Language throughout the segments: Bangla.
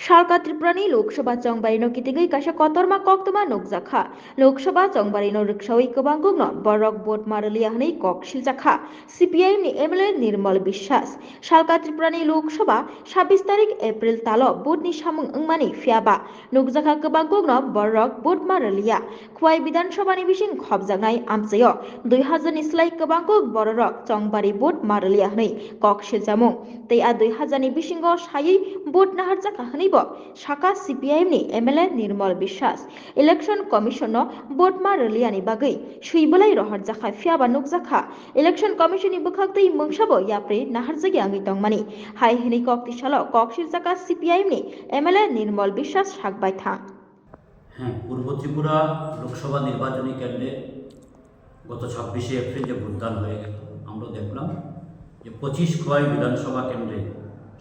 Shalka Triprani Lokshaba Chongbarino Kitigai Kasha Kotorma Koktoma Nokzakha Lokshaba Chongbarino Rikshawi Kabangugno Borok Bot Maraliahni Kok Shiljakha CPI ni MLA Nirmal Bishas Shalka Triprani Lokshaba 26 তারিখ এপ্রিল তালো বুটনি সামুং ওংমানি ফিয়াবা নকজাখা kabangugno Borok Bot Maralia Khwai বিধানসভানি বিসিং খবজাংনাই আমচাyo 2000 ni slai kabangug borok Chongbari Bot Maraliahni Kok Shiljamu tei a 2000 ni bisingo sayai Bot Naharjakha শাখা সিপিআইএমনি এমএলএ নির্মল বিশ্বাস ইলেকশন কমিশন বটমা রলিয়ানি বাগৈ সুইবলাই রহর জাখা ফিয়াবা নুকজাখা ইলেকশন কমিশননি বখাগতৈ মংসাবো ইয়াপ্রে নাহারজাগি আঙি তংমানি হাই হেনি ককতিশাল ককশির জাখা সিপিআইএমনি এমএলএ নির্মল বিশ্বাস সাকবাই থা। হ্যাঁ, পূর্ব ত্রিপুরা লোকসভা নির্বাচনী কেন্দ্রে গত 26শে এপ্রিল যে ভোটদান হয়ে গেল, আমরা দেখলাম যে 25 খোয়াই বিধানসভা কেন্দ্রে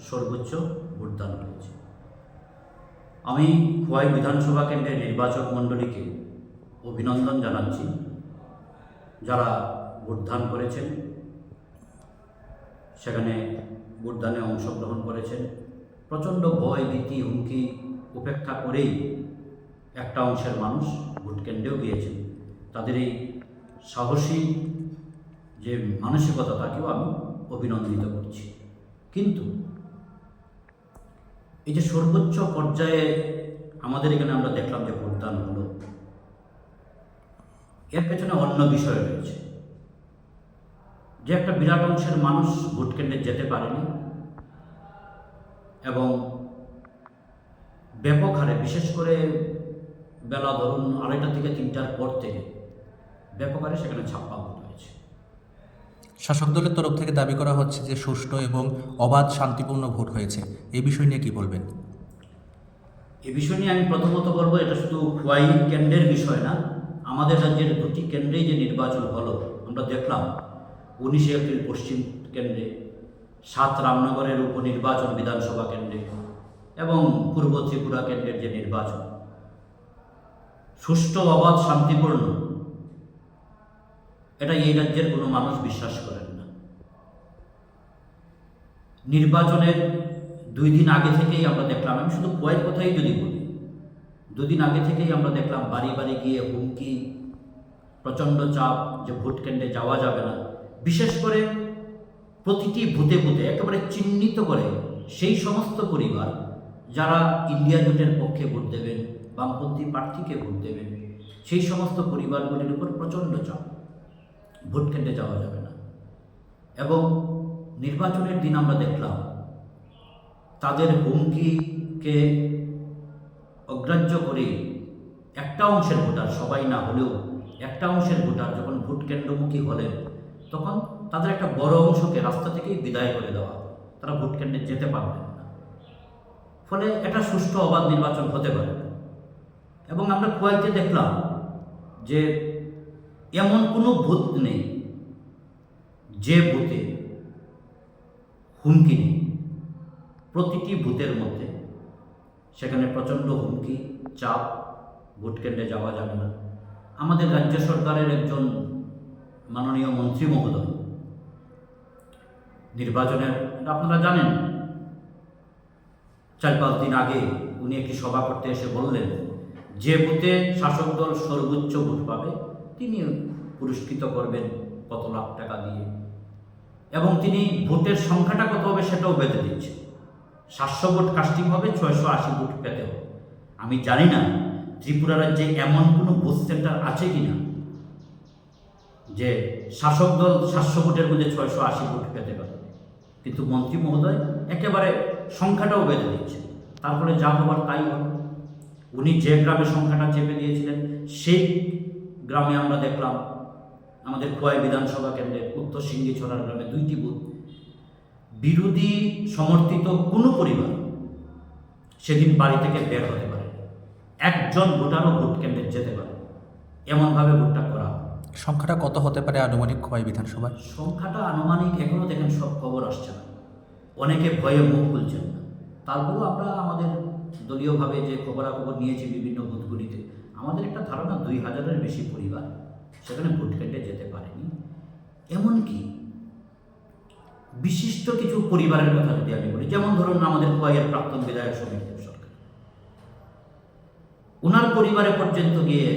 সর্বোচ্চ ভোটদান হয়েছে। আমি খোয়াই বিধানসভা কেন্দ্রের নির্বাচক মণ্ডলীকে অভিনন্দন জানাচ্ছি, যারা ভোটদান করেছেন, সেখানে ভোটদানে অংশগ্রহণ করেছেন। প্রচণ্ড ভয় ভীতি হুমকি উপেক্ষা করেই একটা অংশের মানুষ ভোট কেন্দ্রেও গিয়েছেন। তাদের এই সাহসী যে মানসিকতা, তাকেও আমি অভিনন্দিত করছি। কিন্তু এই যে সর্বোচ্চ পর্যায়ে আমাদের এখানে আমরা দেখলাম যে ভোটদান হলো, এর পেছনে অন্য বিষয় রয়েছে। যে একটা বিরাট অংশের মানুষ ভোট কেন্দ্রে যেতে পারেনি এবং ব্যাপক হারে, বিশেষ করে বেলা ধরুন 2:30 থেকে 3টার পর থেকে ব্যাপক হারে সেখানে ছাপ্পা ভোট হয়েছে। শাসক দলের তরফ থেকে দাবি করা হচ্ছে যে সুষ্ঠু এবং অবাধ শান্তিপূর্ণ ভোট হয়েছে। এই বিষয় নিয়ে কি বলবেন? এ বিষয় নিয়ে আমি প্রথমত বলবো, এটা শুধু খোয়াই কেন্দ্রের বিষয় না, আমাদের রাজ্যের 2টি কেন্দ্রেই যে নির্বাচন হলো, আমরা দেখলাম 19শে এপ্রিল পশ্চিম কেন্দ্রে, 7 রামনগরের উপনির্বাচন বিধানসভা কেন্দ্রে এবং পূর্ব ত্রিপুরা কেন্দ্রের যে নির্বাচন, সুষ্ঠু অবাধ শান্তিপূর্ণ, এটা এই রাজ্যের কোনো মানুষ বিশ্বাস করেন না। নির্বাচনের 2 দিন আগে থেকেই আমরা দেখলাম, আমি শুধু খোয়াইয়ের কথাই যদি বলি, 2 দিন আগে থেকেই আমরা দেখলাম বাড়ি বাড়ি গিয়ে হুমকি, প্রচণ্ড চাপ যে ভোট কেন্দ্রে যাওয়া যাবে না। বিশেষ করে প্রতিটি বুথে বুথে একেবারে চিহ্নিত করে সেই সমস্ত পরিবার যারা ইন্ডিয়া জোটের পক্ষে ভোট দেবেন, বামপন্থী প্রার্থীকে ভোট দেবেন, সেই সমস্ত পরিবারগুলির উপর প্রচণ্ড চাপ, ভোট কেন্দ্রে যাওয়া যাবে না। এবং নির্বাচনের দিন আমরা দেখলাম তাদের হুমকিকে অগ্রাহ্য করে একটা অংশের ভোটার, সবাই না হলেও একটা অংশের ভোটার যখন ভোট কেন্দ্রমুখী হলেন, তখন তাদের একটা বড় অংশকে রাস্তা থেকেই বিদায় করে দেওয়া, তারা ভোট কেন্দ্রে যেতে পারবেন না। ফলে এটা সুষ্ঠু অবাধ নির্বাচন হতে পারে। এবং আমরা খোয়াইতে দেখলাম যে এমন কোনো বুথ নেই যে বুথে হুমকি নেই। প্রতিটি বুথের মধ্যে সেখানে প্রচণ্ড হুমকি, চাপ, ভোট কেন্দ্রে যাওয়া যাবে না। আমাদের রাজ্য সরকারের একজন মাননীয় মন্ত্রী মহোদয় নির্বাচনের, আপনারা জানেন, 4-5 দিন আগে উনি একটি সভা করতে এসে বললেন যে বুথে শাসক দল সর্বোচ্চ ভোট পাবে তিনি পুরস্কৃত করবেন কত লাখ টাকা দিয়ে, এবং তিনি ভোটের সংখ্যাটা কত হবে সেটাও বেঁধে দিচ্ছে। 700 ভোট কাস্টিং হবে, 680 ভোট পেতে হবে। আমি জানি না ত্রিপুরা রাজ্যে এমন কোনো বুথ সেন্টার আছে কিনা যে শাসক দল 700 ভোটের মধ্যে 680 ভোট পেতে পারে, কিন্তু মন্ত্রী মহোদয় একেবারে সংখ্যাটাও বেঁধে দিচ্ছে। তারপরে যা হবার তাই হবে। উনি যে গ্রামে সংখ্যাটা চেপে দিয়েছিলেন, সেই গ্রামে আমরা দেখলাম আমাদের খোয়াই বিধানসভা কেন্দ্রের উত্তর সিঙ্গিছড়ার গ্রামে 2টি বুথ, বিরোধী সমর্থিত কোনো পরিবার সেদিন বাড়ি থেকে বের হতে পারে, একজন ভোটারও ভোট কেন্দ্রে যেতে পারে, এমনভাবে ভোটটা করা। সংখ্যাটা কত হতে পারে আনুমানিক খোয়াই বিধানসভায়? সংখ্যাটা আনুমানিক এখনও দেখেন সব খবর আসছে না, অনেকে ভয়ে মুখ খুলছেন না। তারপরেও আমরা আমাদের দলীয়ভাবে যে খবরাখবর নিয়েছি বিভিন্ন বুথগুলিতে, আমাদের একটা ধারণা 2000-এর বেশি পরিবার সেখানে ভোট কেন্দ্রে যেতে পারেনি। এমনকি বিশিষ্ট কিছু পরিবারের কথা যদি আমি বলি, যেমন ধরুন আমাদের খোয়াইয়ের প্রাক্তন বিধায়ক সমীর দেব সরকার, ওনার পরিবারে পর্যন্ত গিয়ে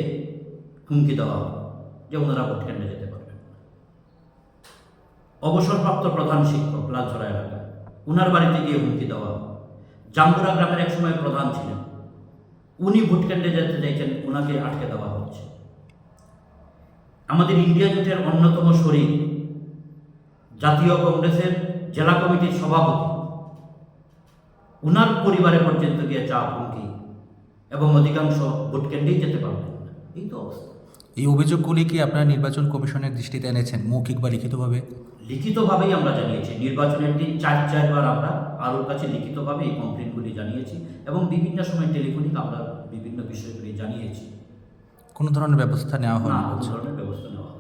হুমকি দেওয়া হয় যে ওনারা ভোট কেন্দ্রে যেতে পারবেন। অবসরপ্রাপ্ত প্রধান শিক্ষক লালছড়া এলাকায় ওনার বাড়িতে গিয়ে হুমকি দেওয়া হয়। জাম্বুরা গ্রামের এক সময় প্রধান ছিলেন, উনি ভোট কেন্দ্রে যেতে চাইছেন, ওনাকে আটকে দেওয়া হচ্ছে। আমাদের ইন্ডিয়া জোটের অন্যতম শরিক জাতীয় কংগ্রেসের জেলা কমিটির সভাপতি, উনার পরিবারে পর্যন্ত গিয়ে চাপ, হুমকি, এবং অধিকাংশ ভোট কেন্দ্রেই যেতে পারবেন না। এই তো অবস্থা। এই অভিযোগগুলি কি আপনারা নির্বাচন কমিশনের দৃষ্টিতে এনেছেন মৌখিক বা লিখিতভাবে? লিখিতভাবেই আমরা জানিয়েছি। নির্বাচনের দিন চারবার আমরা আরোর কাছে লিখিতভাবে এই কমপ্লেনগুলি জানিয়েছি এবং বিভিন্ন সময় টেলিফোনিক আমরা বিভিন্ন বিষয়গুলি জানিয়েছি। কোনো ধরনের ব্যবস্থা নেওয়া না, হয়নি কোনো বলছেন? ধরনের ব্যবস্থা নেওয়া